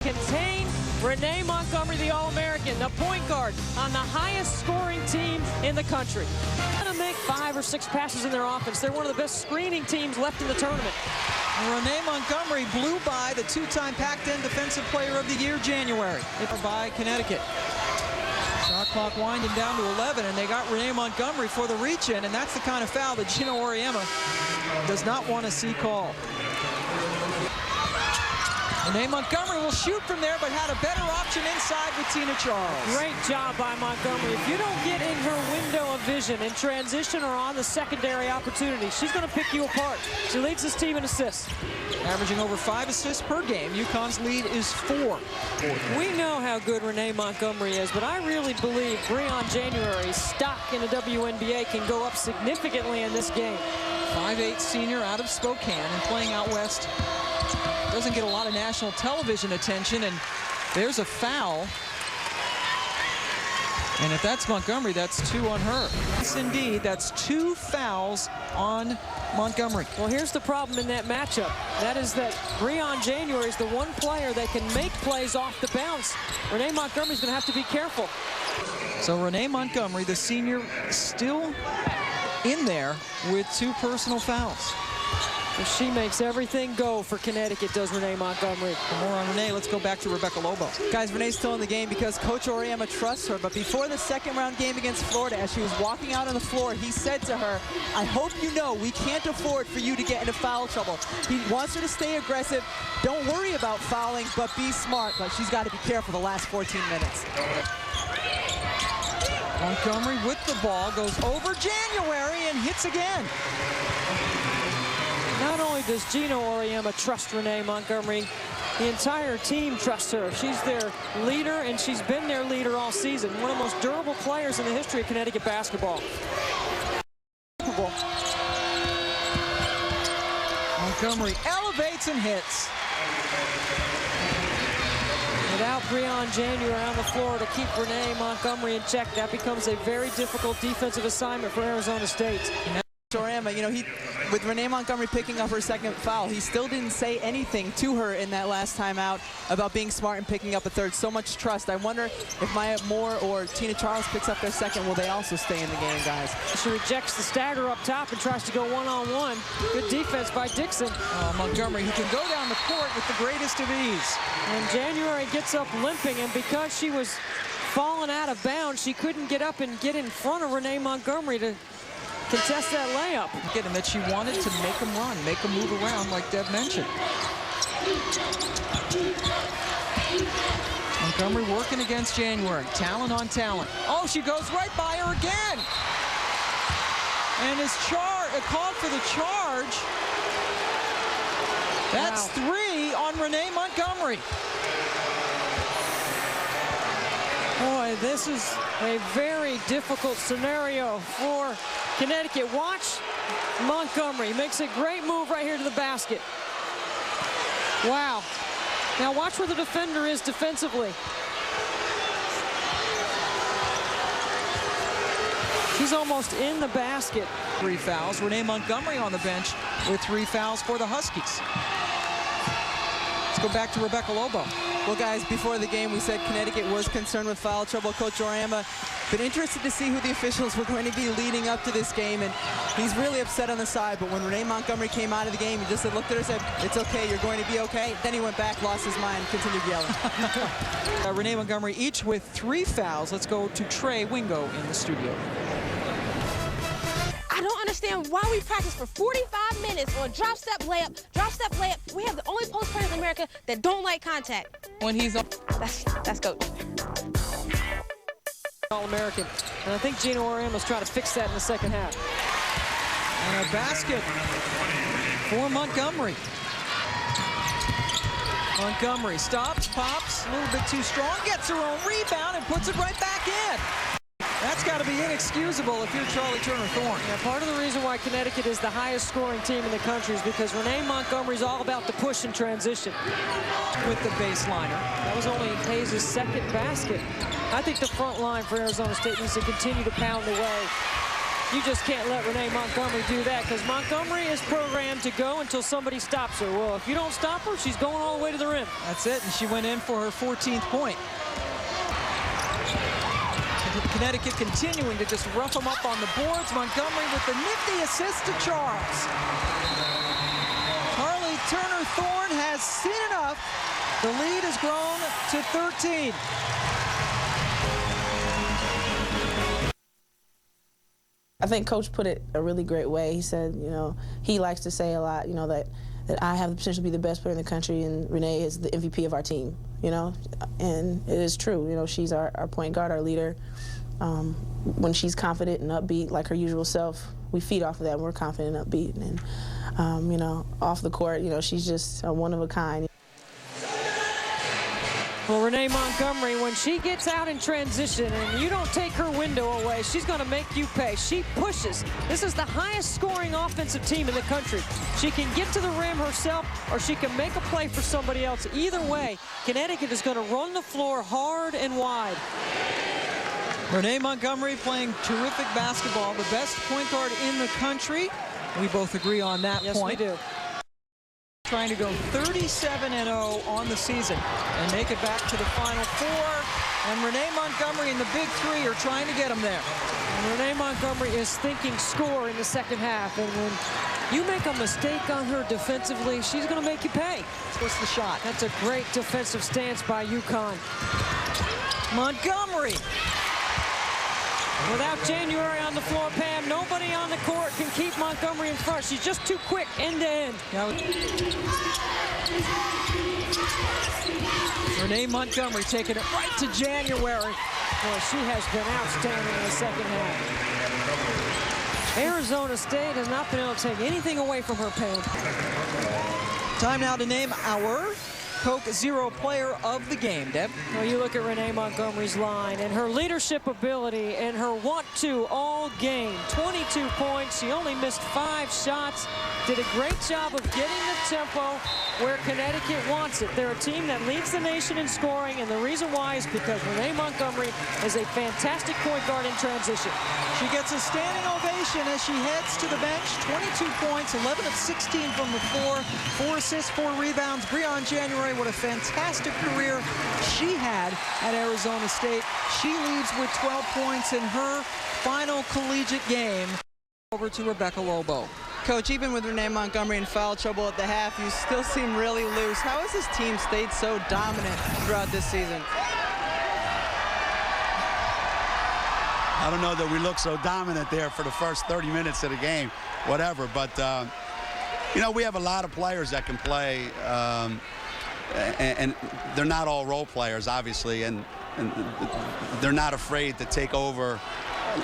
contain Renee Montgomery, the All-American, the point guard on the highest scoring team in the country. Going to make 5 or 6 passes in their offense. They're one of the best screening teams left in the tournament. Renee Montgomery blew by the 2-time Pac-10 Defensive Player of the Year, January, by Connecticut. Shot clock winding down to 11, and they got Renee Montgomery for the reach-in, and that's the kind of foul that Gino Auriemma does not want to see called. Renee Montgomery will shoot from there, but had a better option inside with Tina Charles. Great job by Montgomery. If you don't get in her window of vision in transition or on the secondary opportunity, she's going to pick you apart. She leads this team in assists. Averaging over 5 assists per game. UConn's lead is 4. We know how good Renee Montgomery is, but I really believe Breon January's stock in the WNBA can go up significantly in this game. 5'8" senior out of Spokane and playing out west. Doesn't get a lot of national television attention, and there's a foul. And if that's Montgomery, that's 2 on her. Yes, indeed, that's 2 fouls on Montgomery. Well, here's the problem in that matchup. That is that Breon January is the one player that can make plays off the bounce. Renee Montgomery's going to have to be careful. So Renee Montgomery, the senior, still in there with 2 personal fouls. She makes everything go for Connecticut, does Renee Montgomery. For more on Renee, let's go back to Rebecca Lobo. Guys, Renee's still in the game because Coach Auriemma trusts her. But before the second-round game against Florida, as she was walking out on the floor, he said to her, I hope you know we can't afford for you to get into foul trouble. He wants her to stay aggressive. Don't worry about fouling, but be smart. But she's got to be careful the last 14 minutes. Montgomery with the ball goes over January and hits again. Not only does Gino Auriemma trust Renee Montgomery, the entire team trusts her. She's their leader, and she's been their leader all season. One of the most durable players in the history of Connecticut basketball. Montgomery elevates and hits. Without Breon January on the floor to keep Renee Montgomery in check, that becomes a very difficult defensive assignment for Arizona State. Auriemma, you know, with Renee Montgomery picking up her second foul, he still didn't say anything to her in that last time out about being smart and picking up a third. So much trust. I wonder if Maya Moore or Tina Charles picks up their second, will they also stay in the game, guys? She rejects the stagger up top and tries to go one-on-one. Good defense by Dixon. Montgomery, who can go down the court with the greatest of ease. And January gets up limping, and because she was falling out of bounds, she couldn't get up and get in front of Renee Montgomery to contest that layup. And that she wanted to make him run, make him move around like Deb mentioned. Montgomery working against January. Talent on talent. Oh, she goes right by her again. And is called for the charge. That's 3 on Renee Montgomery. Boy, this is a very difficult scenario for Connecticut. Watch Montgomery. Makes a great move right here to the basket. Wow. Now watch where the defender is defensively. She's almost in the basket. 3 fouls. Renee Montgomery on the bench with 3 fouls for the Huskies. Let's go back to Rebecca Lobo. Well, guys, before the game, we said Connecticut was concerned with foul trouble. Coach Auriemma been interested to see who the officials were going to be leading up to this game, and he's really upset on the side. But when Renee Montgomery came out of the game, he just looked at her and said, it's okay, you're going to be okay. Then he went back, lost his mind, continued yelling. Renee Montgomery each with 3 fouls. Let's go to Trey Wingo in the studio. I don't understand why we practice for 45 minutes on drop-step layup, drop-step layup. We have the only post players in America that don't like contact. When he's on. That's Coach. All-American. And I think Gino Auriemma's trying to fix that in the second half. And a basket for Montgomery. Montgomery stops, pops, a little bit too strong, gets her own rebound and puts it right back in. That's got to be inexcusable if you're Charlie Turner Thorne. Yeah, part of the reason why Connecticut is the highest scoring team in the country is because Renee Montgomery's all about the push and transition. With the baseliner. That was only Hayes' second basket. I think the front line for Arizona State needs to continue to pound away. You just can't let Renee Montgomery do that because Montgomery is programmed to go until somebody stops her. Well, if you don't stop her, she's going all the way to the rim. That's it, and she went in for her 14th point. Connecticut continuing to just rough them up on the boards. Montgomery with the nifty assist to Charles. Carly Turner-Thorne has seen enough. The lead has grown to 13. I think Coach put it a really great way. He said, you know, he likes to say a lot, you know, that I have the potential to be the best player in the country and Renee is the MVP of our team, you know, and it is true. You know, she's our point guard, our leader. When she's confident and upbeat like her usual self, we feed off of that and we're confident and upbeat. And, you know, off the court, you know, she's just a one of a kind. Well, Renee Montgomery, when she gets out in transition and you don't take her window away, she's going to make you pay. She pushes. This is the highest scoring offensive team in the country. She can get to the rim herself or she can make a play for somebody else. Either way, Connecticut is going to run the floor hard and wide. Renee Montgomery playing terrific basketball, the best point guard in the country. We both agree on that point. Yes, we do. Trying to go 37-0 on the season and make it back to the Final Four. And Renee Montgomery and the Big Three are trying to get them there. And Renee Montgomery is thinking score in the second half. And when you make a mistake on her defensively, she's going to make you pay. What's the shot? That's a great defensive stance by UConn. Montgomery. Without January on the floor, Pam, nobody on the court can keep Montgomery in front. She's just too quick end to end. Renee Montgomery taking it right to January. Boy, she has been outstanding in the second half. Arizona State has not been able to take anything away from her, Pam. Time now to name our Coke Zero player of the game, Deb. Well, you look at Renee Montgomery's line and her leadership ability and her want-to all game. 22 points. She only missed 5 shots. Did a great job of getting the tempo where Connecticut wants it. They're a team that leads the nation in scoring, and the reason why is because Renee Montgomery is a fantastic point guard in transition. She gets a standing ovation as she heads to the bench. 22 points, 11 of 16 from the floor, 4 assists, 4 rebounds. Breon January, what a fantastic career she had at Arizona State. She leads with 12 points in her final collegiate game. Over to Rebecca Lobo. Coach, even with Renee Montgomery in foul trouble at the half, you still seem really loose. How has this team stayed so dominant throughout this season? I don't know that we look so dominant there for the first 30 minutes of the game, whatever. But, you know, we have a lot of players that can play, and they're not all role players, obviously, and they're not afraid to take over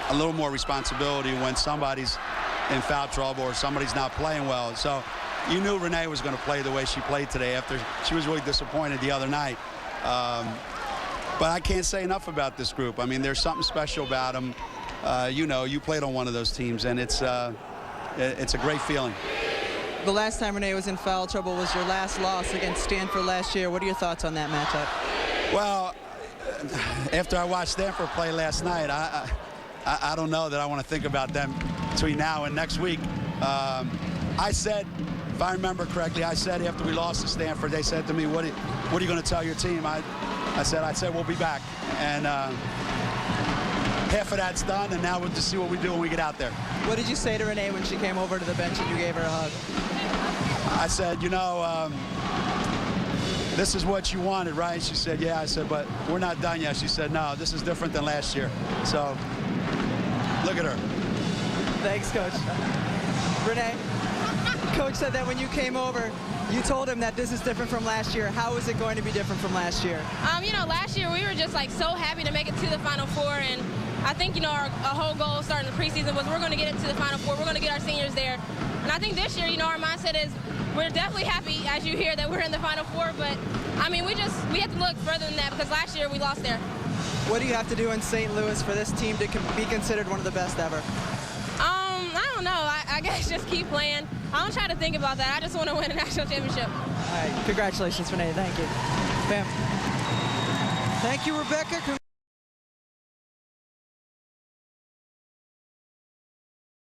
a little more responsibility when somebody's in foul trouble or somebody's not playing well. So you knew Renee was going to play the way she played today after she was really disappointed the other night. But I can't say enough about this group. I mean, there's something special about them. You know, you played on one of those teams, and it's a great feeling. The last time Renee was in foul trouble was your last loss against Stanford last year. What are your thoughts on that matchup? Well, after I watched Stanford play last night, I don't know that I want to think about them between now and next week. I said, if I remember correctly, I said after we lost to Stanford, they said to me, what are you going to tell your team? I said we'll be back. And half of that's done, and now we'll just see what we do when we get out there. What did you say to Renee when she came over to the bench and you gave her a hug? I said, you know, this is what you wanted, right? She said, yeah. I said, but we're not done yet. She said, no, this is different than last year. So look at her. Thanks, Coach. Renee, Coach said that when you came over, you told him that this is different from last year. How is it going to be different from last year? You know, last year we were just like so happy to make it to the Final Four, and I think, you know, our whole goal starting the preseason was we're going to get it to the Final Four. We're going to get our seniors there. And I think this year, you know, our mindset is we're definitely happy, as you hear, that we're in the Final Four. But, I mean, we have to look further than that because last year we lost there. What do you have to do in St. Louis for this team to be considered one of the best ever? I don't know. I guess just keep playing. I don't try to think about that. I just want to win a national championship. All right. Congratulations, Renee. Thank you. Bam. Thank you, Rebecca.